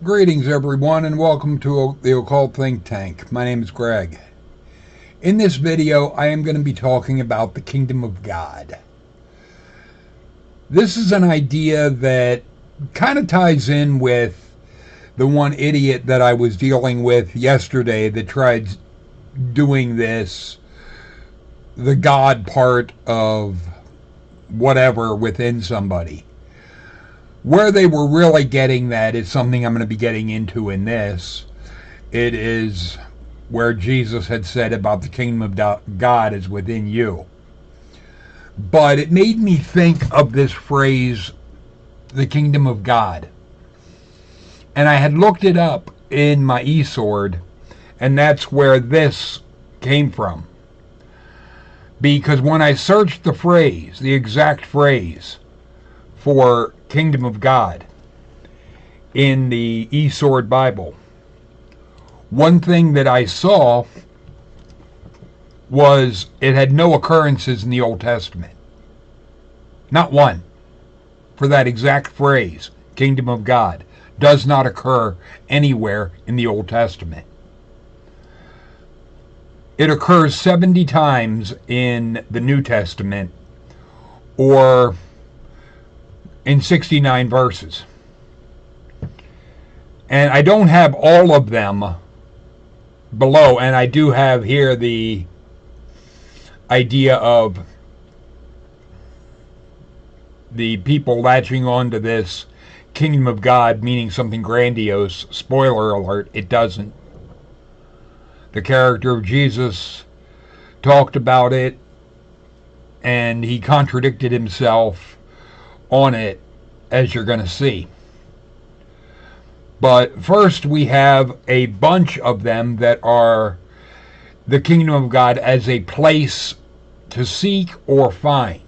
Greetings, everyone, and welcome to the Occult Think Tank. My name is Greg. In this video, I am going to be talking about the Kingdom of God. This is an idea that kind of ties in with the one idiot that I was dealing with yesterday that tried doing this, the God part of whatever within somebody. Where they were really getting that is something I'm going to be getting into in this. It is where Jesus had said about the kingdom of God is within you. But it made me think of this phrase, the kingdom of God. And I had looked it up in my eSword, and that's where this came from. Because when I searched the phrase, the exact phrase for Kingdom of God in the eSword Bible, one thing that I saw was it had no occurrences in the Old Testament. Not one. For that exact phrase, Kingdom of God, does not occur anywhere in the Old Testament. It occurs 70 times in the New Testament, or in 69 verses. And I don't have all of them below, and I do have here the idea of the people latching onto this kingdom of God meaning something grandiose. Spoiler alert, it doesn't. The character of Jesus talked about it, and he contradicted himself on it, as you're going to see. But first we have a bunch of them that are the kingdom of God as a place to seek or find.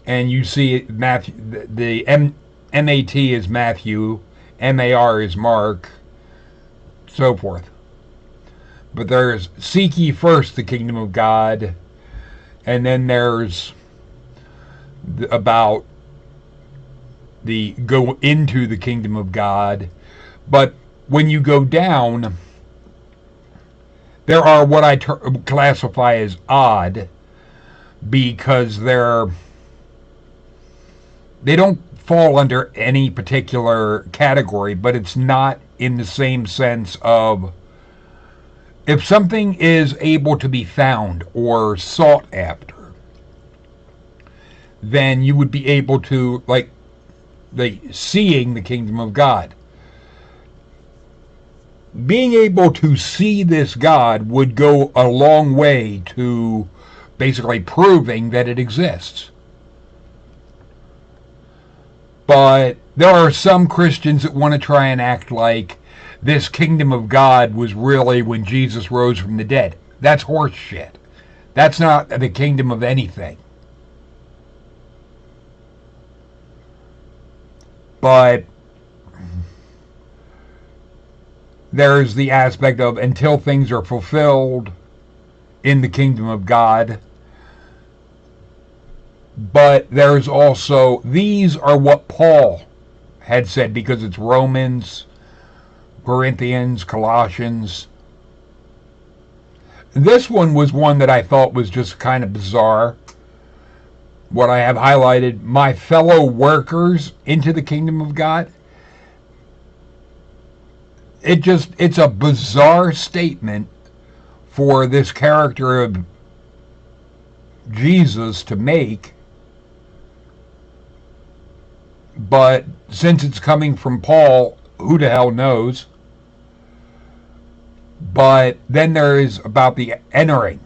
And you see Matthew, the MAT is Matthew, MAR is Mark, so forth. But there's seek ye first the kingdom of God, and then there's about the go into the kingdom of God. But when you go down, there are what I classify as odd, because they don't fall under any particular category, but it's not in the same sense of if something is able to be found or sought after, then you would be able to, like, seeing the kingdom of God. Being able to see this God would go a long way to basically proving that it exists. But there are some Christians that want to try and act like this kingdom of God was really when Jesus rose from the dead. That's horse shit. That's not the kingdom of anything. But there's the aspect of until things are fulfilled in the kingdom of God. But there's also, these are what Paul had said, because it's Romans, Corinthians, Colossians. This one was one that I thought was just kind of bizarre. What I have highlighted, my fellow workers into the kingdom of God. It's a bizarre statement for this character of Jesus to make. But since it's coming from Paul, who the hell knows? But then there is about the entering.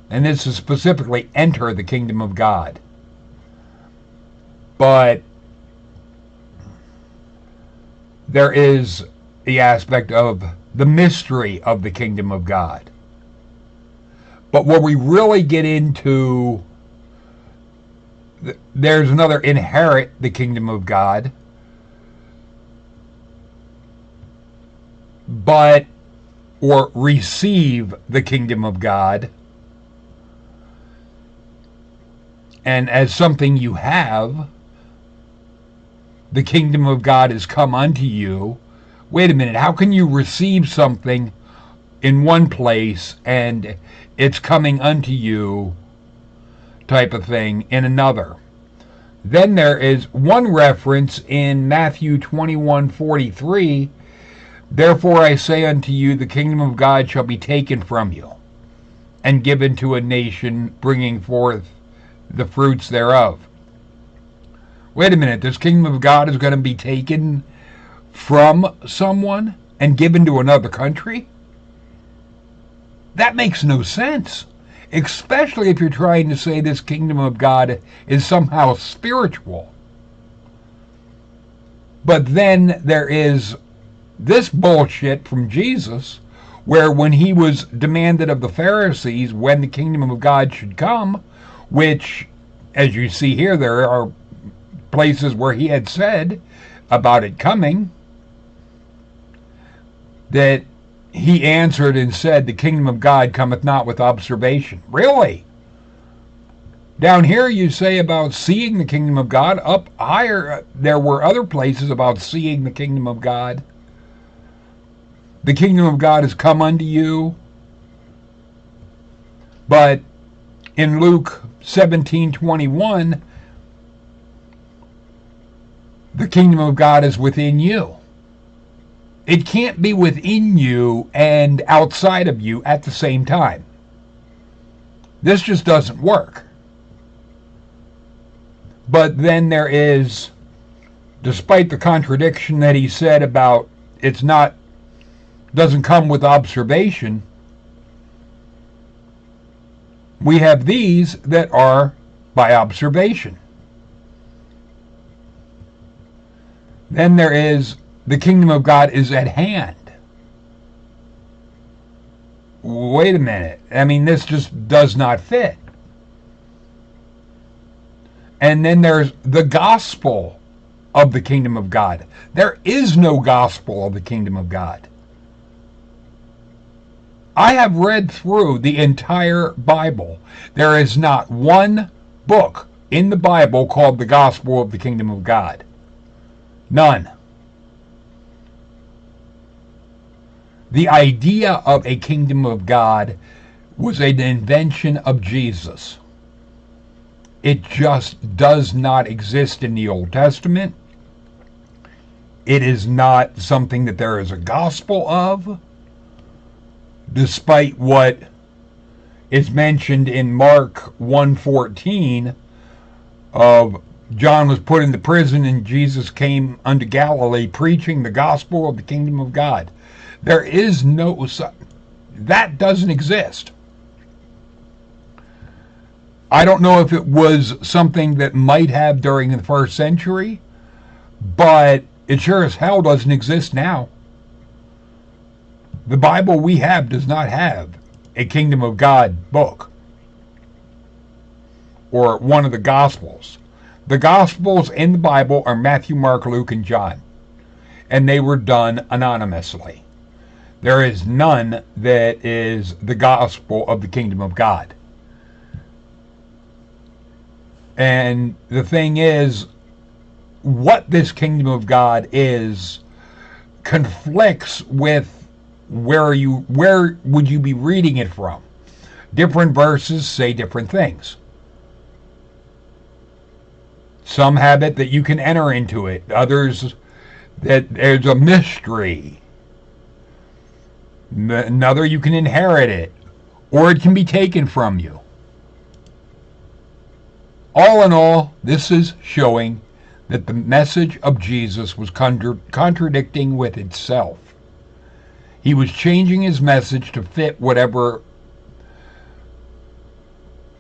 And this is specifically enter the kingdom of God. But there is the aspect of the mystery of the kingdom of God. But where we really get into, there's another inherit the kingdom of God. But, or receive the kingdom of God. And as something you have, the kingdom of God has come unto you. Wait a minute, how can you receive something in one place and it's coming unto you type of thing in another? Then there is one reference in Matthew 21:43. Therefore I say unto you, the kingdom of God shall be taken from you and given to a nation, bringing forth the fruits thereof. Wait a minute, this kingdom of God is going to be taken from someone and given to another country? That makes no sense, especially if you're trying to say this kingdom of God is somehow spiritual. But then there is this bullshit from Jesus, where when he was demanded of the Pharisees when the kingdom of God should come, which, as you see here, there are places where he had said about it coming, that he answered and said, the kingdom of God cometh not with observation. Really? Down here you say about seeing the kingdom of God. Up higher there were other places about seeing the kingdom of God. The kingdom of God has come unto you. But in Luke 17:21, the kingdom of God is within you. It can't be within you and outside of you at the same time. This just doesn't work. But then there is, despite the contradiction that he said about doesn't come with observation, we have these that are by observation. Then there is, the kingdom of God is at hand. Wait a minute. I mean, this just does not fit. And then there's the gospel of the kingdom of God. There is no gospel of the kingdom of God. I have read through the entire Bible. There is not one book in the Bible called the gospel of the kingdom of God. None. The idea of a kingdom of God was an invention of Jesus. It just does not exist in the Old Testament. It is not something that there is a gospel of, despite what is mentioned in Mark 1:14 of John was put into prison and Jesus came unto Galilee preaching the gospel of the kingdom of God. There is no, that doesn't exist. I don't know if it was something that might have during the first century, but it sure as hell doesn't exist now. The Bible we have does not have a kingdom of God book or one of the Gospels. The Gospels in the Bible are Matthew, Mark, Luke, and John, and they were done anonymously. There is none that is the gospel of the kingdom of God. And the thing is, what this kingdom of God is conflicts with where would you be reading it from. Different verses say different things. Some have it that you can enter into it. Others that there's a mystery. Another, you can inherit it, or it can be taken from you. All in all, this is showing that the message of Jesus was contradicting with itself. He was changing his message to fit whatever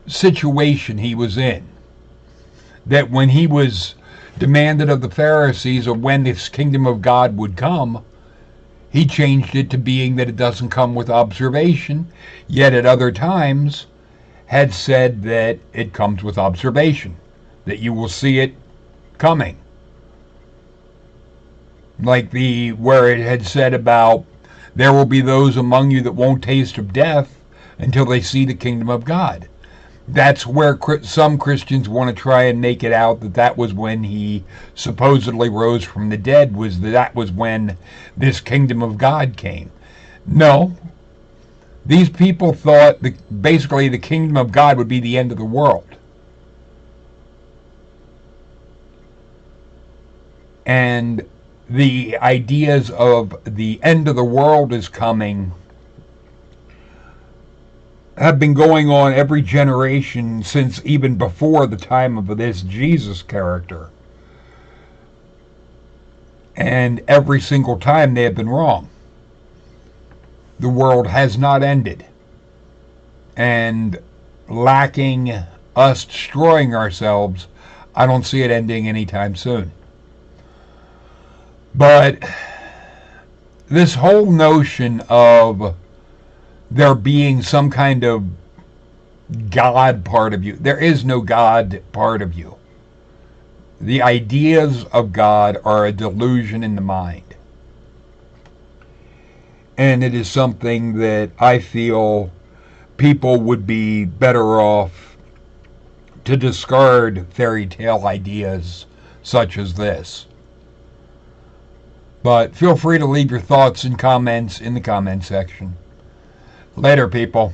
situation he was in. That when he was demanded of the Pharisees of when this kingdom of God would come, he changed it to being that it doesn't come with observation, yet at other times had said that it comes with observation, that you will see it coming. Like where it had said about, there will be those among you that won't taste of death until they see the kingdom of God. That's where some Christians want to try and make it out that that was when he supposedly rose from the dead, was that was when this kingdom of God came. No, these people thought basically the kingdom of God would be the end of the world. And the ideas of the end of the world is coming have been going on every generation since even before the time of this Jesus character. And every single time they have been wrong. The world has not ended. And lacking us destroying ourselves, I don't see it ending anytime soon. But this whole notion of there being some kind of God part of you, there is no God part of you. The ideas of God are a delusion in the mind. And it is something that I feel people would be better off to discard fairy tale ideas such as this. But feel free to leave your thoughts and comments in the comment section. Later, people.